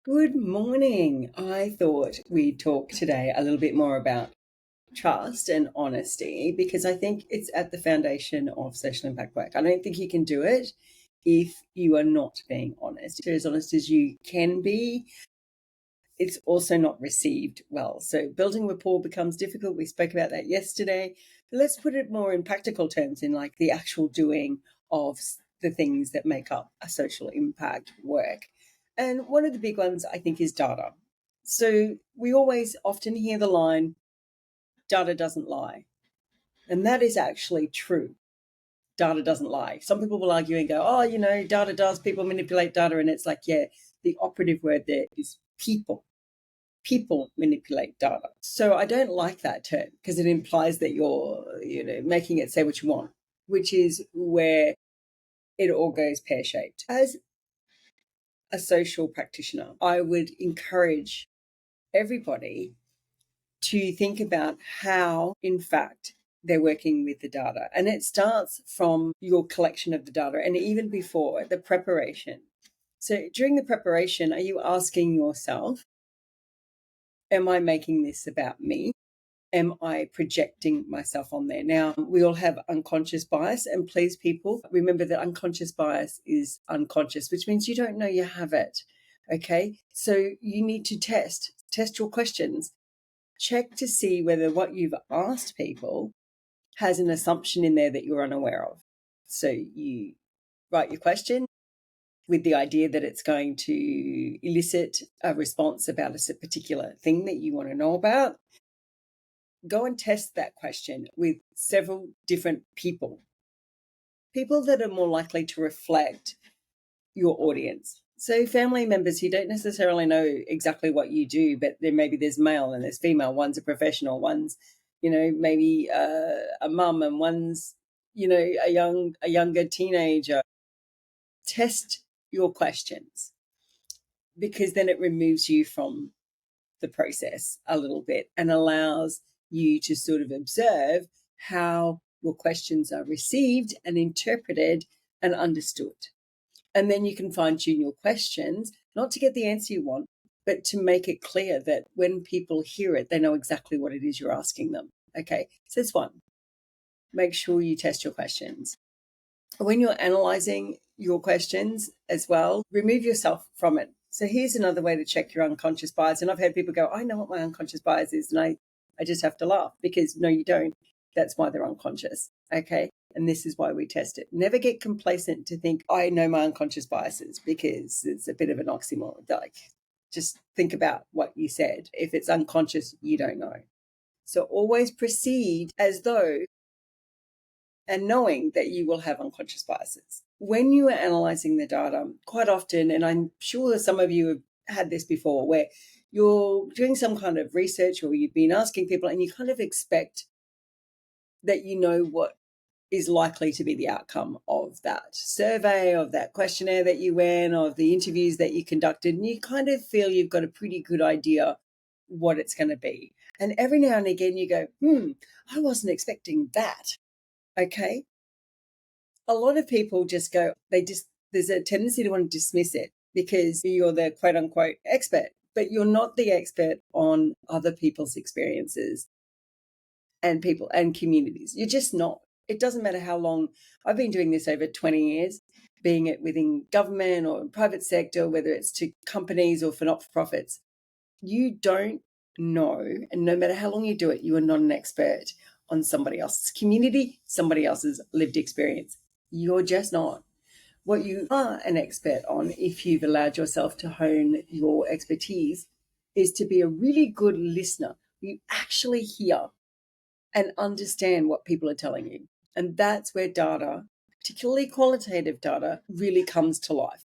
Good morning. I thought we'd talk today a little bit more about trust and honesty because I think it's at the foundation of social impact work. I don't think you can do it if you are not being honest. As honest as you can be, it's also not received well. So building rapport becomes difficult. We spoke about that yesterday. But let's put it more in practical terms, in like the actual doing of the things that make up a social impact work. And one of the big ones, I think, is data. So we always often hear the line, data doesn't lie. And that is actually true. Data doesn't lie. Some people will argue and go, data does, people manipulate data. And it's like, yeah, the operative word there is people. People manipulate data. So I don't like that term because it implies that you're, making it say what you want, which is where it all goes pear-shaped. As a social practitioner, I would encourage everybody to think about how, in fact, they're working with the data. And it starts from your collection of the data and even before the preparation. So during the preparation, are you asking yourself, am I making this about me? Am I projecting myself on there? Now, we all have unconscious bias, and please, people, remember that unconscious bias is unconscious, which means you don't know you have it. Okay, so you need to test your questions. Check to see whether what you've asked people has an assumption in there that you're unaware of. So you write your question with the idea that it's going to elicit a response about a particular thing that you want to know about. Go and test that question with several different people that are more likely to reflect your audience. So family members who don't necessarily know exactly what you do, but then maybe there's male and there's female, one's a professional, one's, maybe a mum, and one's, a younger teenager. Test your questions, because then it removes you from the process a little bit and allows you to sort of observe how your questions are received and interpreted and understood. And then you can fine tune your questions, not to get the answer you want, but to make it clear that when people hear it, they know exactly what it is you're asking them. Okay, so that's one. Make sure you test your questions. When you're analyzing your questions as well, remove yourself from it. So here's another way to check your unconscious bias. And I've heard people go, I know what my unconscious bias is. And I just have to laugh, because no, you don't. That's why they're unconscious. Okay. And this is why we test it. Never get complacent to think, I know my unconscious biases, because it's a bit of an oxymoron. Like, just think about what you said. If it's unconscious, you don't know. So always proceed as though, and knowing that you will have unconscious biases. When you are analyzing the data, quite often, and I'm sure some of you have had this before, where you're doing some kind of research or you've been asking people and you kind of expect that you know what is likely to be the outcome of that survey, of that questionnaire that you went, of the interviews that you conducted, and you kind of feel you've got a pretty good idea what it's going to be. And every now and again you go, I wasn't expecting that. Okay. A lot of people just go, there's a tendency to want to dismiss it because you're the quote unquote expert, but you're not the expert on other people's experiences and people and communities. You're just not. It doesn't matter how long. I've been doing this over 20 years, being it within government or private sector, whether it's to companies or for not-for-profits. You don't know, and no matter how long you do it, you are not an expert on somebody else's community, somebody else's lived experience. You're just not. What you are an expert on, if you've allowed yourself to hone your expertise, is to be a really good listener. You actually hear and understand what people are telling you. And that's where data, particularly qualitative data, really comes to life.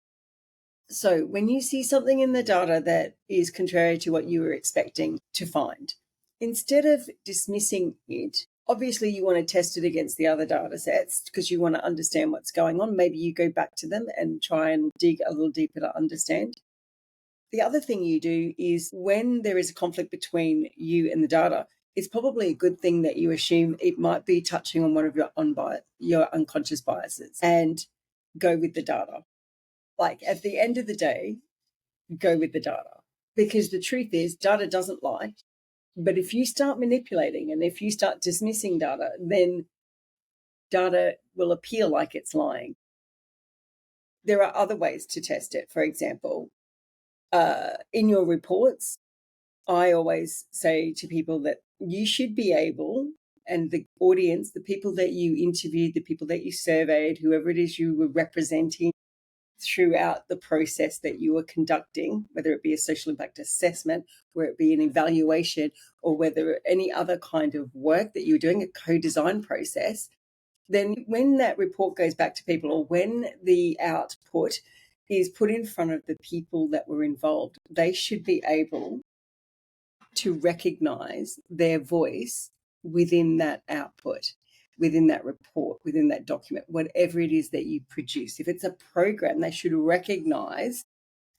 So when you see something in the data that is contrary to what you were expecting to find, instead of dismissing it, obviously you want to test it against the other data sets because you want to understand what's going on. Maybe you go back to them and try and dig a little deeper to understand. The other thing you do is, when there is a conflict between you and the data, it's probably a good thing that you assume it might be touching on one of your unconscious biases, and go with the data. Like, at the end of the day, go with the data. Because the truth is, data doesn't lie. But if you start manipulating and if you start dismissing data, then data will appear like it's lying. There are other ways to test it. For example, in your reports, I always say to people that you should be able, and the audience, the people that you interviewed, the people that you surveyed, whoever it is you were representing throughout the process that you were conducting, whether it be a social impact assessment, whether it be an evaluation, or whether any other kind of work that you're doing, a co-design process, then when that report goes back to people, or when the output is put in front of the people that were involved, they should be able to recognize their voice within that output, within that report, within that document, whatever it is that you produce. If it's a program, they should recognize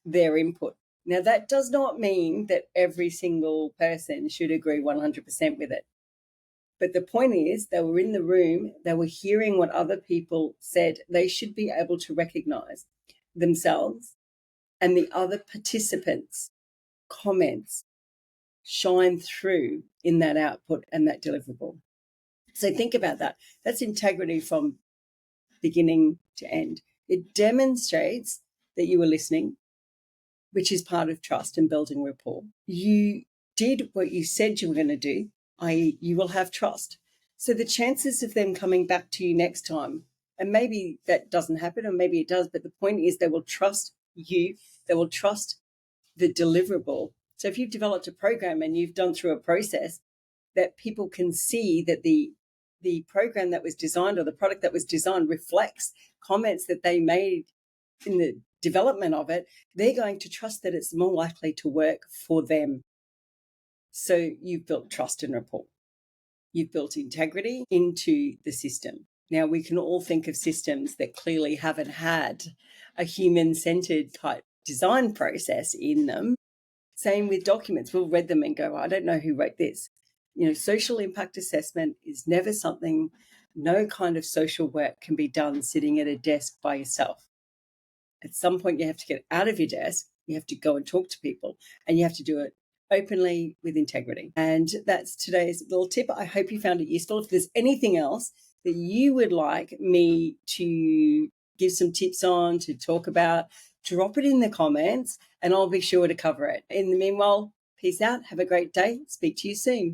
their input. Now, that does not mean that every single person should agree 100% with it. But the point is, they were in the room, they were hearing what other people said. They should be able to recognize themselves and the other participants' comments shine through in that output and that deliverable. So think about that. That's integrity from beginning to end. It demonstrates that you were listening, which is part of trust and building rapport. You did what you said you were going to do, i.e., you will have trust. So the chances of them coming back to you next time, and maybe that doesn't happen, or maybe it does, but the point is they will trust you, they will trust the deliverable. So if you've developed a program and you've done through a process that people can see that the program that was designed or the product that was designed reflects comments that they made in the development of it, they're going to trust that it's more likely to work for them. So you've built trust and rapport. You've built integrity into the system. Now, we can all think of systems that clearly haven't had a human-centered type design process in them. Same with documents. We'll read them and go, I don't know who wrote this. Social impact assessment is never something, no kind of social work can be done sitting at a desk by yourself. At some point, you have to get out of your desk, you have to go and talk to people, and you have to do it openly with integrity. And that's today's little tip. I hope you found it useful. If there's anything else that you would like me to give some tips on, to talk about, drop it in the comments and I'll be sure to cover it. In the meanwhile, peace out. Have a great day. Speak to you soon.